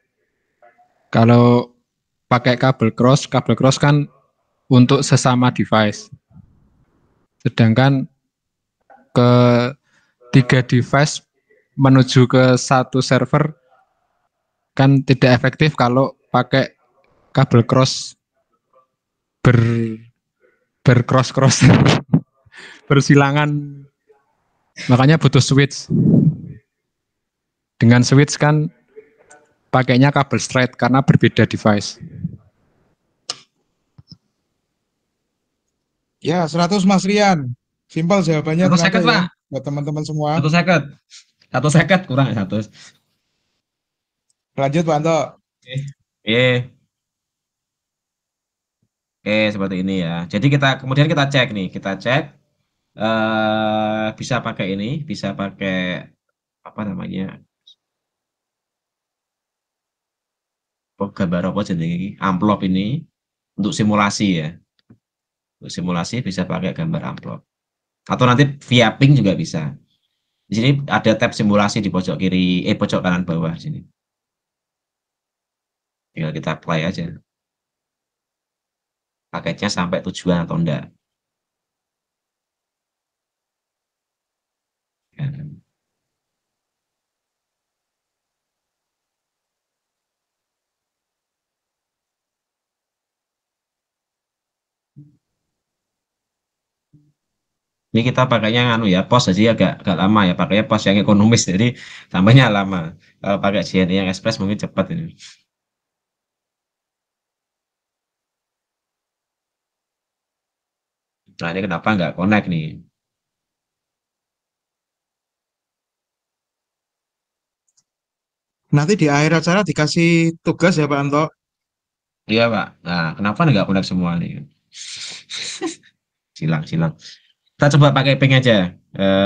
Kalau pakai kabel cross kan untuk sesama device. Sedangkan ke 3 device menuju ke satu server kan tidak efektif kalau pakai kabel cross ber bercross-cross bersilangan. Makanya butuh switch. Dengan switch kan pakainya kabel straight karena berbeda device. Ya, 100 Mas Rian. Simpel jawabannya Satu ternyata second ya, Pak. buat teman-teman semua. 1 second. 1 second kurang 1. Lanjut, Pak Anto. Oke. Oke, seperti ini ya. Jadi kemudian kita cek nih, kita cek bisa pakai ini, bisa pakai apa namanya? Oh, gambar apa jenenge iki? Amplop ini untuk simulasi ya. Untuk simulasi bisa pakai gambar amplop. Atau nanti via ping juga bisa. Di sini ada tab simulasi di pojok kiri, pojok kanan bawah sini. Tinggal kita apply aja. Paketnya sampai tujuan atau enggak. Ya. Ini kita pakainya anu ya, pos aja agak agak lama ya, pakainya pos yang ekonomis, jadi tambahnya lama. Kalau pakai JNE yang Express mungkin cepat ini. Nah ini kenapa nggak connect nih? Nanti di akhir acara dikasih tugas ya Pak Anto. Iya Pak. Nah kenapa nggak connect semua nih? Silang silang. Kita coba pakai ping aja,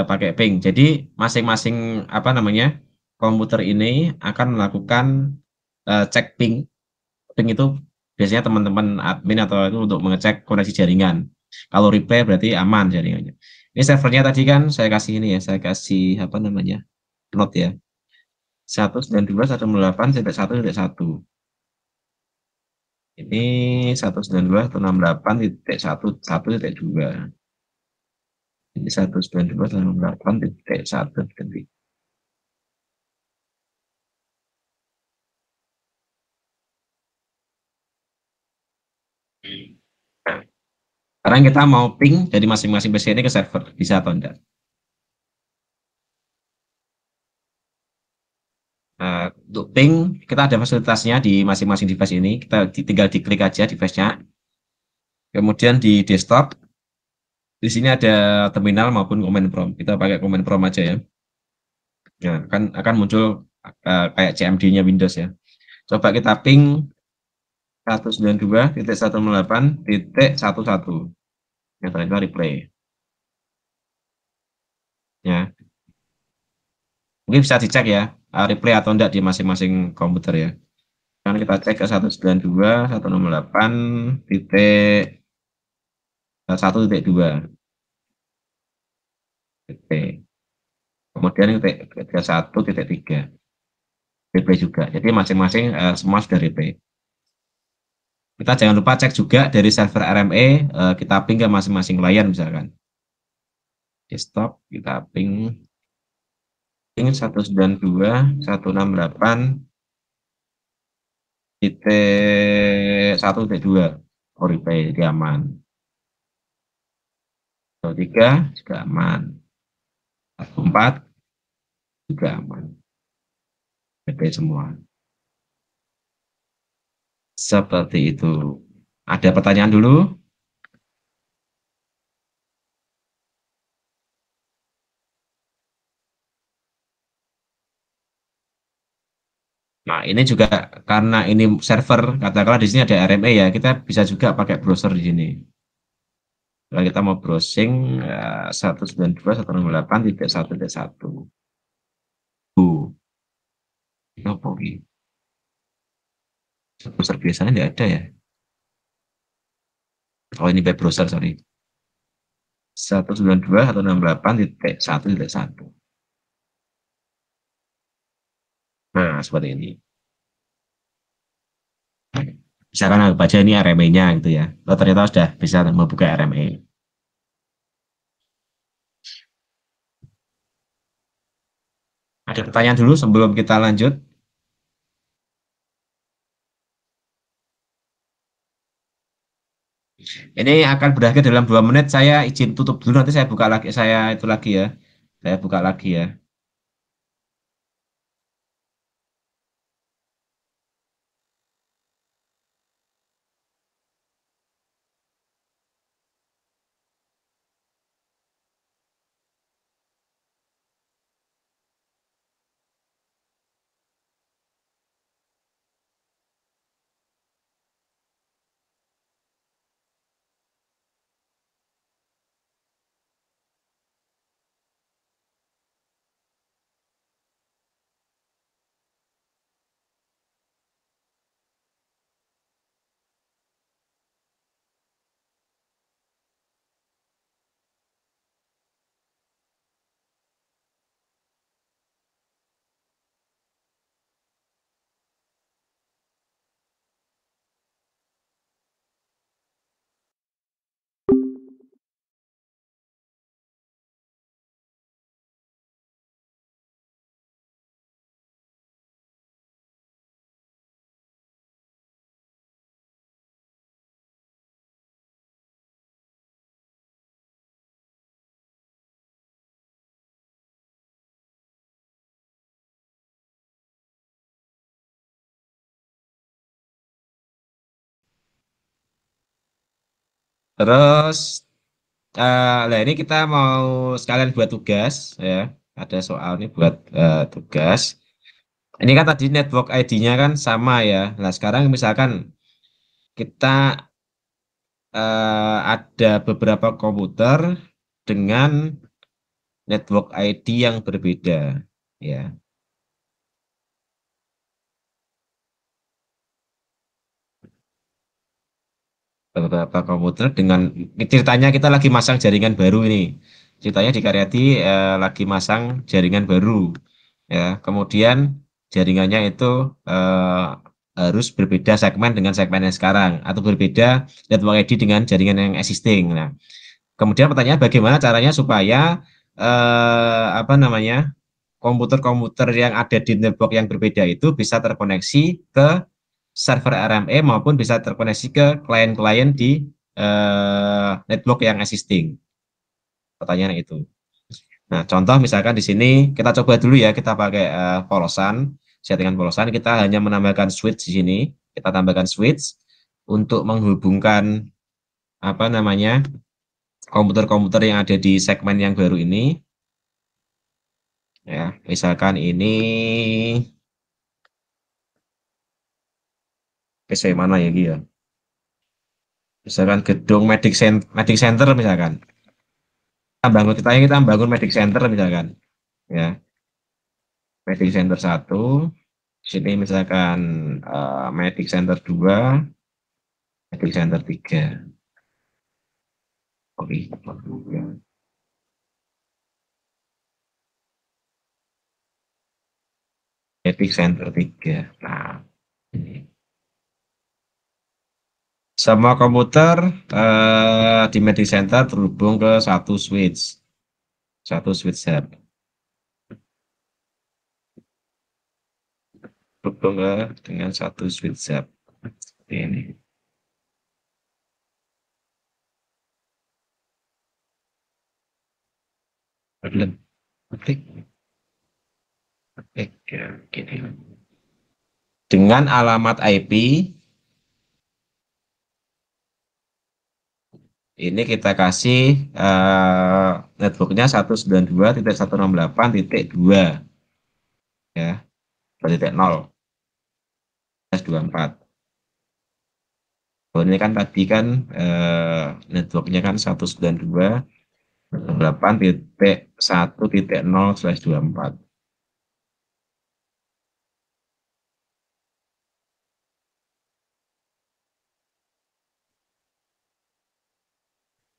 pakai ping. Jadi masing-masing apa namanya komputer ini akan melakukan cek ping. Ping itu biasanya teman-teman admin atau itu untuk mengecek koneksi jaringan. Kalau replay berarti aman jaringannya. Ini servernya tadi kan saya kasih ini ya, saya kasih apa namanya note ya. 192.168.1.1. Ini 192.168.1.1.2. Ini 192.168.1. Nah, sekarang kita mau ping dari masing-masing PC ini ke server, bisa atau enggak? Untuk ping, kita ada fasilitasnya di masing-masing device ini. Kita tinggal diklik aja device-nya. Kemudian di desktop, di sini ada terminal maupun command prompt. Kita pakai command prompt aja ya. Nah, akan muncul kayak CMD-nya Windows ya. Coba kita ping 192.168.11. Yang terakhir replay. Ya, mungkin bisa dicek ya, replay atau enggak di masing-masing komputer ya. Kan kita cek ke 192.168.1.2. Kemudian titik 31.3 replay juga. Jadi masing-masing semua sudah replay. Kita jangan lupa cek juga dari server RME, kita ping ke masing-masing layar misalkan. Desktop kita ping 192.168.1.2. Oh, replay jadi aman. 3 juga aman. 4 juga aman. Replay semua. Seperti itu. Ada pertanyaan dulu? Nah, ini juga karena ini server, katakanlah di sini ada RMA ya, kita bisa juga pakai browser di sini. Kalau kita mau browsing 192.168.1.1. Apa ini? Browser biasanya tidak ada ya. Oh, ini web browser, sorry. 192.168.1.1. Nah, seperti ini. Misalkan aku baca ini RMA-nya gitu ya. Oh, ternyata sudah bisa membuka RMA. Ada pertanyaan dulu sebelum kita lanjut? Ini akan berakhir dalam 2 menit. Saya izin tutup dulu. Nanti saya buka lagi. Saya itu lagi ya. Saya buka lagi ya. Terus nah ini kita mau sekalian buat tugas ya. Ada soal nih buat tugas. Ini kan tadi network ID-nya kan sama ya. Nah, sekarang misalkan kita ada beberapa komputer dengan network ID yang berbeda ya. Beberapa komputer dengan ceritanya kita lagi masang jaringan baru ini. Ceritanya di Karyadi lagi masang jaringan baru ya. Kemudian jaringannya itu harus berbeda segmen dengan segmen yang sekarang atau berbeda network ID dengan jaringan yang existing. Nah, kemudian pertanyaan bagaimana caranya supaya apa namanya komputer-komputer yang ada di network yang berbeda itu bisa terkoneksi ke server RME maupun bisa terkoneksi ke klien-klien di network yang existing. Pertanyaan itu. Nah, contoh misalkan di sini kita coba dulu ya, kita pakai polosan, settingan polosan, kita hanya menambahkan switch di sini, kita tambahkan switch untuk menghubungkan apa namanya komputer-komputer yang ada di segmen yang baru ini. Ya, misalkan ini PC mana ya, Gi, ya? Misalkan gedung Medic Center misalkan. Kita bangun Medic Center misalkan. Ya, Medic Center 1, sini misalkan Medic Center 2, Medic Center 3. Oke, Medic Center 3. Nah, ini. Semua komputer di Medic Center terhubung ke satu switch hub. Terhubung dengan satu switch hub. Seperti ini. Belum. Klik. Ya, gini. Dengan alamat IP ini kita kasih networknya 192.168.2 ya, 2.0 24. Kalau ini kan tadi kan networknya kan 192.168.1.0/24.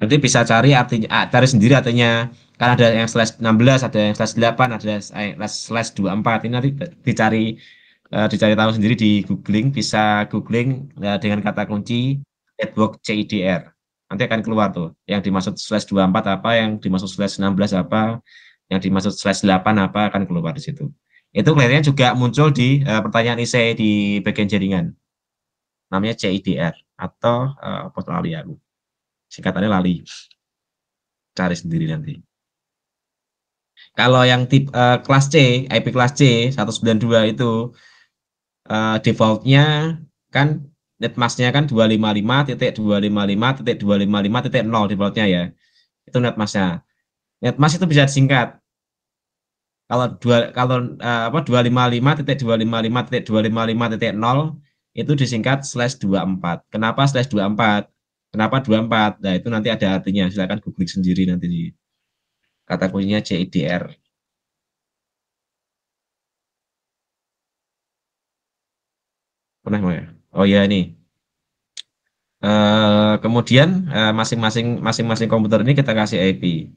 Nanti bisa cari artinya, cari sendiri artinya. Kan ada yang /16, ada yang /8, ada yang /24. Ini nanti dicari tahu sendiri di googling, bisa googling dengan kata kunci network CIDR. Nanti akan keluar tuh yang dimaksud /24 apa, yang dimaksud /16 apa, yang dimaksud /8 apa, akan keluar di situ. Itu kelihatannya juga muncul di pertanyaan IC di bagian jaringan. Namanya CIDR atau apa lali aku. Singkatannya lali. Cari sendiri nanti. Kalau yang tip kelas C, IP kelas C 192 itu defaultnya kan netmasknya kan 255.255.255.0 defaultnya ya. Itu netmasknya. Netmask itu bisa disingkat. Kalau 255.255.255.0 itu disingkat /24. Kenapa /24? Kenapa 24? Nah, itu nanti ada artinya. Silakan googling sendiri nanti di kata kuncinya CIDR. Pernah mau ya? Oh ya ini. Kemudian masing-masing komputer ini kita kasih IP.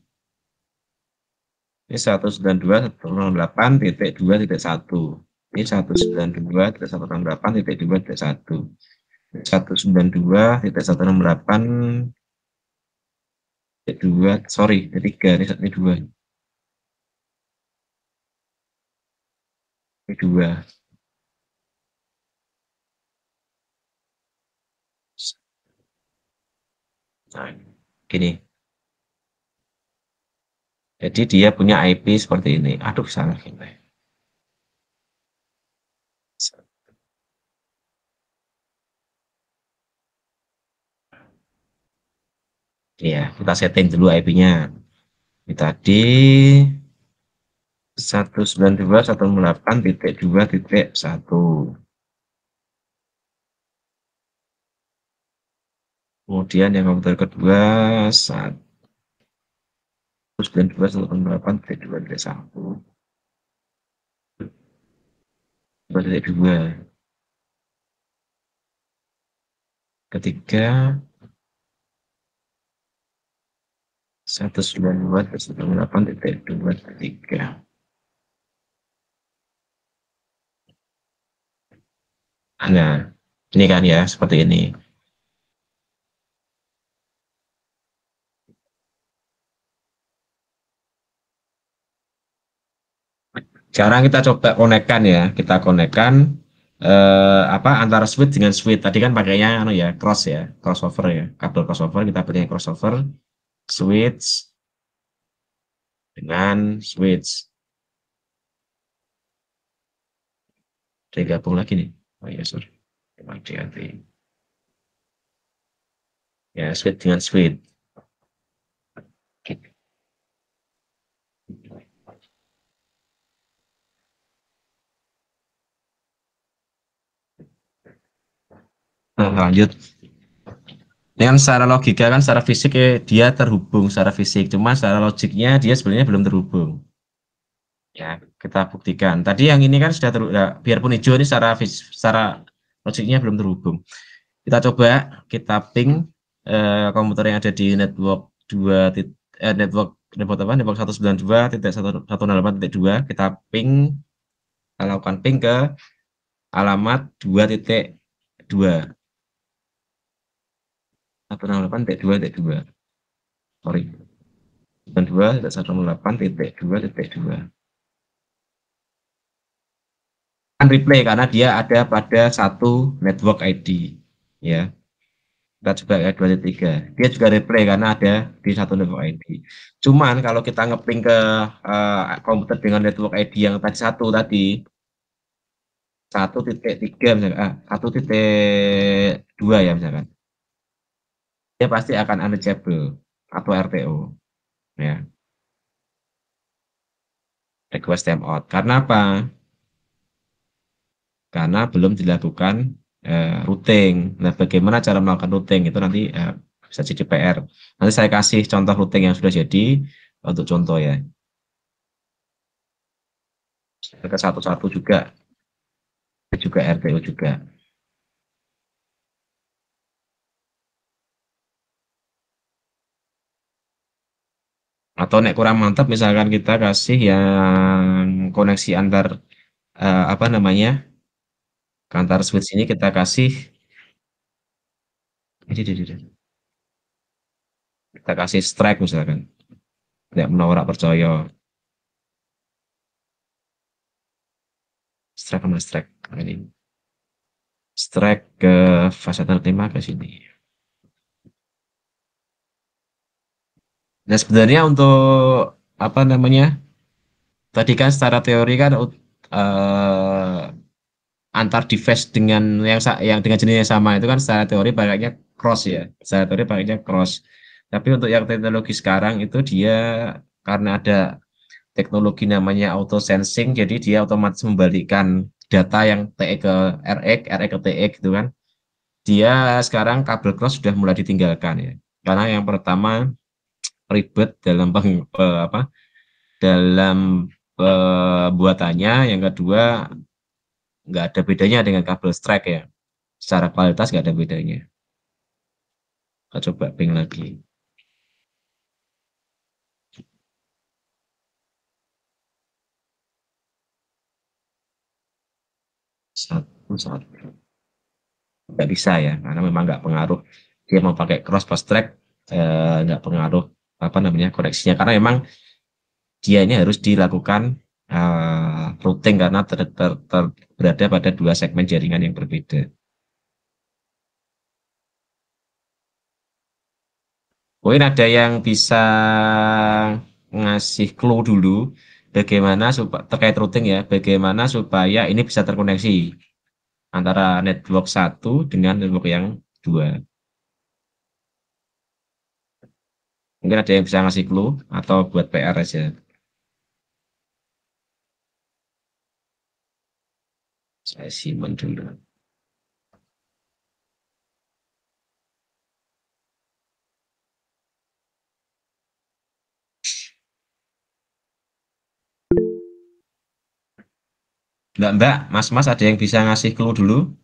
Ini 192.168.2.1. Ini 192.168.2.1. 192.168.2, sorry, ini 3, ini 2. Ini 2. Nah, gini. Jadi dia punya IP seperti ini. Aduh, salah gini. Ya, kita setting dulu IP-nya. Ini tadi 192.168.2.1. Kemudian yang komputer kedua 192.168.2.1. 2.2. Ketiga 192.168.2.3. Nah, ini kan ya seperti ini. Sekarang kita coba konekkan ya, kita konekkan antara switch dengan switch. Tadi kan pakainya ya cross ya, crossover ya, kabel crossover, kita pakai crossover switch dengan switch. Digabung lagi nih. Oh ya, sorry. Hati-hati. Ya, switch dengan switch. Nah, lanjut. Dengan secara logika kan secara fisik dia terhubung secara fisik, cuma secara logiknya dia sebenarnya belum terhubung. Ya, kita buktikan. Tadi yang ini kan sudah terhubung, ya, biarpun hijau ini secara logiknya belum terhubung. Kita coba kita ping komputer yang ada di network 2 network 192.168.2 kita ping, kita lakukan ping ke alamat 2.2 168.2.2, sorry 168.2.2 kan replay karena dia ada pada satu network ID ya. Kita coba ya 2.3, dia juga replay karena ada di satu network ID. Cuman kalau kita ngeping ke komputer dengan network ID yang tadi satu tadi 1.3 misalkan, 1.2 ya misalkan, dia pasti akan unreachable atau RTO ya, request timeout. Karena apa? Karena belum dilakukan routing. Nah, bagaimana cara melakukan routing itu nanti bisa jadi PR. Nanti saya kasih contoh routing yang sudah jadi untuk contoh ya. Ke satu-satu juga RTO juga. Atau nek kurang mantap misalkan kita kasih yang koneksi antar apa namanya? Antar switch ini kita kasih kita kasih strike misalkan. Tidak menawar percaya. Strike sama strike ini. Strike ke fase 5 ke sini. Nah, sebenarnya untuk apa namanya? Tadi kan secara teori kan antar device dengan yang dengan jenis yang sama itu kan secara teori pakainya cross ya. Secara teori pakainya cross. Tapi untuk yang teknologi sekarang itu dia karena ada teknologi namanya auto sensing, jadi dia otomatis membalikkan data yang TE ke RX, RX ke TX gitu kan. Dia sekarang kabel cross sudah mulai ditinggalkan ya. Karena yang pertama ribet dalam dalam pembuatannya, yang kedua nggak ada bedanya dengan kabel strike ya, secara kualitas nggak ada bedanya. Kita coba ping lagi. Satu nggak bisa ya, karena memang nggak pengaruh dia mau pakai cross pas track, nggak pengaruh apa namanya koreksinya, karena memang dia ini harus dilakukan routing karena berada pada dua segmen jaringan yang berbeda. Mungkin ada yang bisa ngasih clue dulu bagaimana supaya terkait routing ya, bagaimana supaya ini bisa terkoneksi antara network satu dengan network yang dua. Mungkin ada yang bisa ngasih clue atau buat PR aja. Saya simpen dulu. Mbak, Mas ada yang bisa ngasih clue dulu?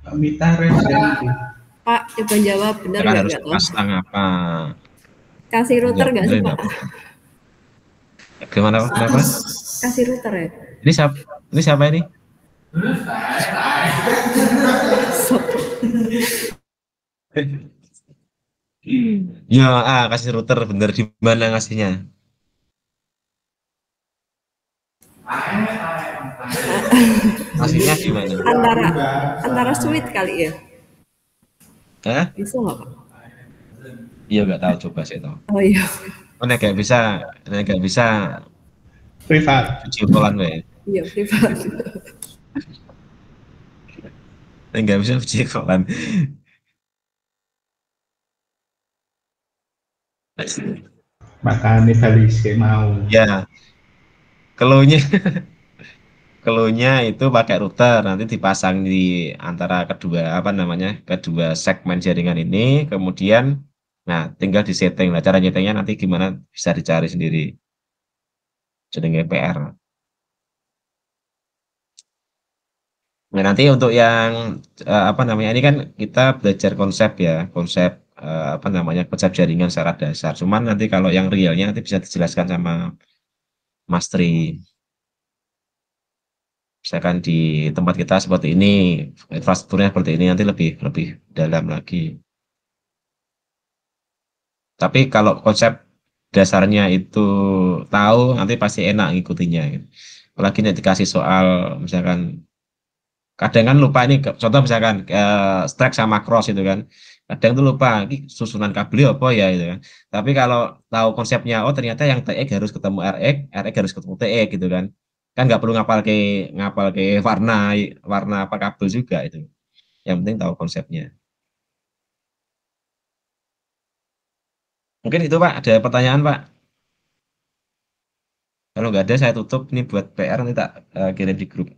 Pak Mita referensi. Pak, coba jawab benar Kan nggak harus tahu. pasang apa? Kasih router nggak sih, Pak? Gimana Pak? Kenapa? Kasih router ya? Ini siapa? Ini siapa ini? Ya, kasih router bener di mana ngasihnya? Ngasihnya di mana? Antara suite kali ya? Hah? Bisa nggak, Pak? Iya nggak tahu, coba saya tahu. Oh iya. Oh, nggak bisa Privat. video callan we. Iya, privat. Nggak bisa video callan. Makanya balik mau. Ya, keluhnya itu pakai router, nanti dipasang di antara kedua segmen jaringan ini, kemudian nah tinggal disetting. Nah, cara nyetingnya nanti gimana bisa dicari sendiri. Jadi PR. Nah, nanti untuk yang ini kan kita belajar konsep ya, konsep konsep jaringan secara dasar. Cuman nanti kalau yang realnya nanti bisa dijelaskan sama Mas Tri. Misalkan di tempat kita seperti ini, infrastrukturnya seperti ini, nanti lebih dalam lagi. Tapi kalau konsep dasarnya itu tahu, nanti pasti enak ngikutinya. Apalagi nanti dikasih soal, misalkan kadang kan lupa ini, contoh misalkan stack sama cross itu kan, kadang tuh lupa ini susunan kabel apa ya itu kan. Tapi kalau tahu konsepnya, oh ternyata yang TX harus ketemu RX harus ketemu TX gitu kan nggak perlu ngapal ke warna apa kabel juga itu. Yang penting tahu konsepnya. Mungkin itu Pak, ada pertanyaan Pak? Kalau nggak ada saya tutup, ini buat PR nanti tak kirim di grup.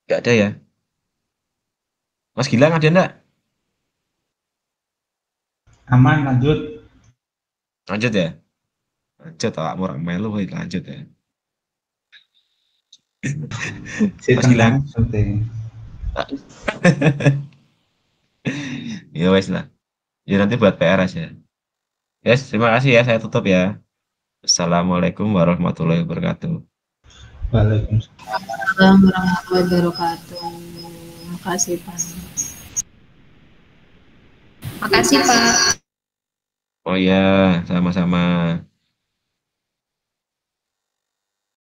Nggak ada ya? Mas Gilang ada enggak? Aman, lanjut. Lanjut ya? Lanjut, Pak Murang melu lanjut ya. Mas Gilang. Ya wes lah. Ya nanti buat PR aja. Yes, terima kasih ya, saya tutup ya. Assalamualaikum warahmatullahi wabarakatuh. Waalaikumsalam warahmatullahi wabarakatuh. Makasih Pak. Makasih Pak. Oh ya, sama-sama.